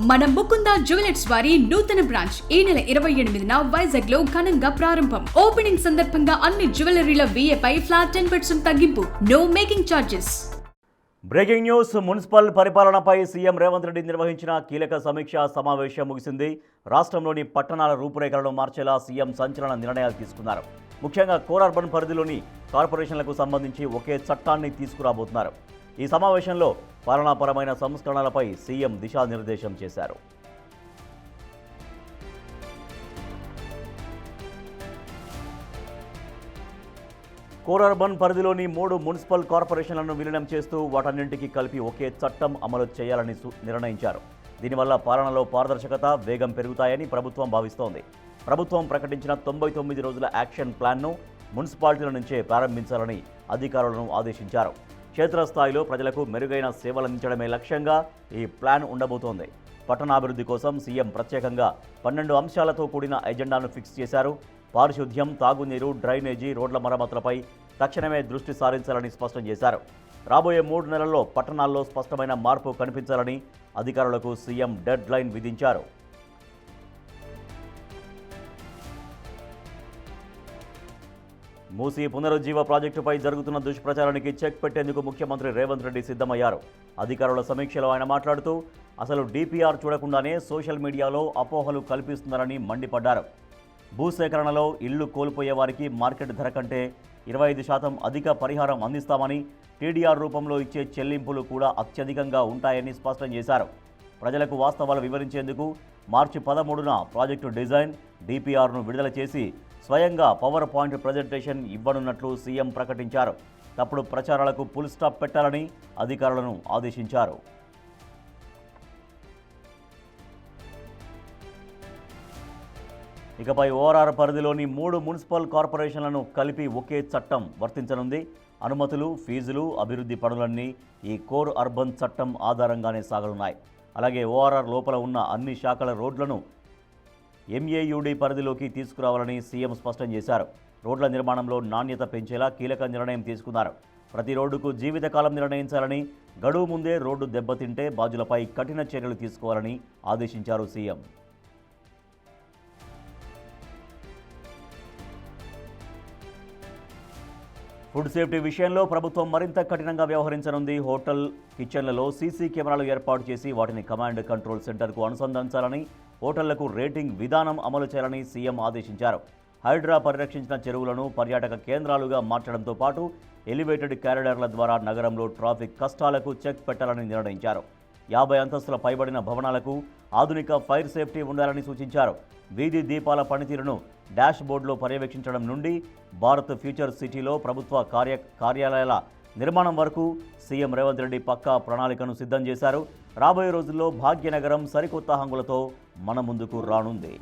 మన ముకుంద జ్యువెలర్స్ వారి నూతన బ్రాంచ్ ఈ నెల 28న వైజాగ్ లో ఘనంగా ప్రారంభం. ఓపెనింగ్ సందర్భంగా అన్ని జ్యువెలరీల VA పై ఫ్లాట్ 10% తగ్గింపు. No making charges. Breaking news. Municipal పరిపాలనపై సీఎం రేవంత్ రెడ్డి నిర్వహించిన కీలక సమీక్షా సమావేశం ముగిసింది. రాష్ట్రంలోని పట్టణాల రూపురేఖలను మార్చేలా సీఎం సంచలన నిర్ణయాలు తీసుకున్నారు. ముఖ్యంగా కోర్ అర్బన్ పరిధిలోని కార్పొరేషన్లకు సంబంధించి ఒకే చట్టాన్ని తీసుకురాబోతున్నారు. ఈ సమావేశంలో పాలనాపరమైన సంస్కరణలపై సీఎం దిశానిర్దేశం చేశారు. కోర్ అర్బన్ పరిధిలోని 3 మున్సిపల్ కార్పొరేషన్లను విలీనం చేస్తూ వాటన్నింటికి కలిపి ఒకే చట్టం అమలు చేయాలని నిర్ణయించారు. దీనివల్ల పాలనలో పారదర్శకత, వేగం పెరుగుతాయని ప్రభుత్వం భావిస్తోంది. ప్రభుత్వం ప్రకటించిన 99 రోజుల యాక్షన్ ప్లాన్ను మున్సిపాలిటీల నుంచే ప్రారంభించాలని అధికారులను ఆదేశించారు. క్షేత్రస్థాయిలో ప్రజలకు మెరుగైన సేవలందించడమే లక్ష్యంగా ఈ ప్లాన్ ఉండబోతోంది. పట్టణాభివృద్ధి కోసం సీఎం ప్రత్యేకంగా 12 అంశాలతో కూడిన ఎజెండాను ఫిక్స్ చేశారు. పారిశుద్ధ్యం, తాగునీరు, డ్రైనేజీ, రోడ్ల మరమ్మతులపై తక్షణమే దృష్టి సారించాలని స్పష్టం చేశారు. రాబోయే 3 నెలల్లో పట్టణాల్లో స్పష్టమైన మార్పు కనిపించాలని అధికారులకు సీఎం డెడ్ లైన్ విధించారు. మూసీ పునరుజ్జీవ ప్రాజెక్టుపై జరుగుతున్న దుష్ప్రచారానికి చెక్ పెట్టేందుకు ముఖ్యమంత్రి రేవంత్ రెడ్డి సిద్ధమయ్యారు. అధికారుల సమీక్షలో ఆయన మాట్లాడుతూ అసలు DPR చూడకుండానే సోషల్ మీడియాలో అపోహలు కల్పిస్తున్నారని మండిపడ్డారు. భూసేకరణలో ఇళ్లు కోల్పోయే వారికి మార్కెట్ ధర కంటే 25% అధిక పరిహారం అందిస్తామని, TDR రూపంలో ఇచ్చే చెల్లింపులు కూడా అత్యధికంగా ఉంటాయని స్పష్టం చేశారు. ప్రజలకు వాస్తవాలు వివరించేందుకు మార్చి 13న ప్రాజెక్టు డిజైన్, DPRను విడుదల చేసి స్వయంగా పవర్ పాయింట్ ప్రజెంటేషన్ ఇవ్వనున్నట్లు సీఎం ప్రకటించారు. తప్పుడు ప్రచారాలకు ఫుల్ స్టాప్ పెట్టాలని అధికారులను ఆదేశించారు. ఇకపై ORR పరిధిలోని 3 మున్సిపల్ కార్పొరేషన్లను కలిపి ఒకే చట్టం వర్తించనుంది. అనుమతులు, ఫీజులు, అభివృద్ధి పనులన్నీ ఈ కోర్ అర్బన్ చట్టం ఆధారంగానే సాగనున్నాయి. అలాగే ORR లోపల ఉన్న అన్ని శాఖల రోడ్లను MAUD పరిధిలోకి తీసుకురావాలని సీఎం స్పష్టం చేశారు. రోడ్ల నిర్మాణంలో నాణ్యత పెంచేలా కీలక నిర్ణయం తీసుకున్నారు. ప్రతి రోడ్డుకు జీవితకాలం నిర్ణయించాలని, గడువు ముందే రోడ్డు దెబ్బతింటే బాధ్యులపై కఠిన చర్యలు తీసుకోవాలని ఆదేశించారు సీఎం. ఫుడ్ సేఫ్టీ విషయంలో ప్రభుత్వం మరింత కఠినంగా వ్యవహరించనుంది. హోటల్ కిచెన్లలో సీసీ కెమెరాలు ఏర్పాటు చేసి వాటిని కమాండ్ కంట్రోల్ సెంటర్కు అనుసంధానించాలని, హోటళ్లకు రేటింగ్ విధానం అమలు చేయాలని సీఎం ఆదేశించారు. హైడ్రా పరిరక్షించిన చెరువులను పర్యాటక కేంద్రాలుగా మార్చడంతో పాటు ఎలివేటెడ్ క్యారిడార్ల ద్వారా నగరంలో ట్రాఫిక్ కష్టాలకు చెక్ పెట్టాలని నిర్ణయించారు. 50 అంతస్తుల పైబడిన భవనాలకు ఆధునిక ఫైర్ సేఫ్టీ ఉండాలని సూచించారు. వీధి దీపాల పనితీరును డాష్ బోర్డులో పర్యవేక్షించడం నుండి భారత్ ఫ్యూచర్ సిటీలో ప్రభుత్వ కార్యాలయాల నిర్మాణం వరకు సీఎం రేవంత్ రెడ్డి పక్కా ప్రణాళికను సిద్ధం చేశారు. రాబోయే రోజుల్లో భాగ్యనగరం సరికొత్త హంగులతో మన ముందుకు రానుంది.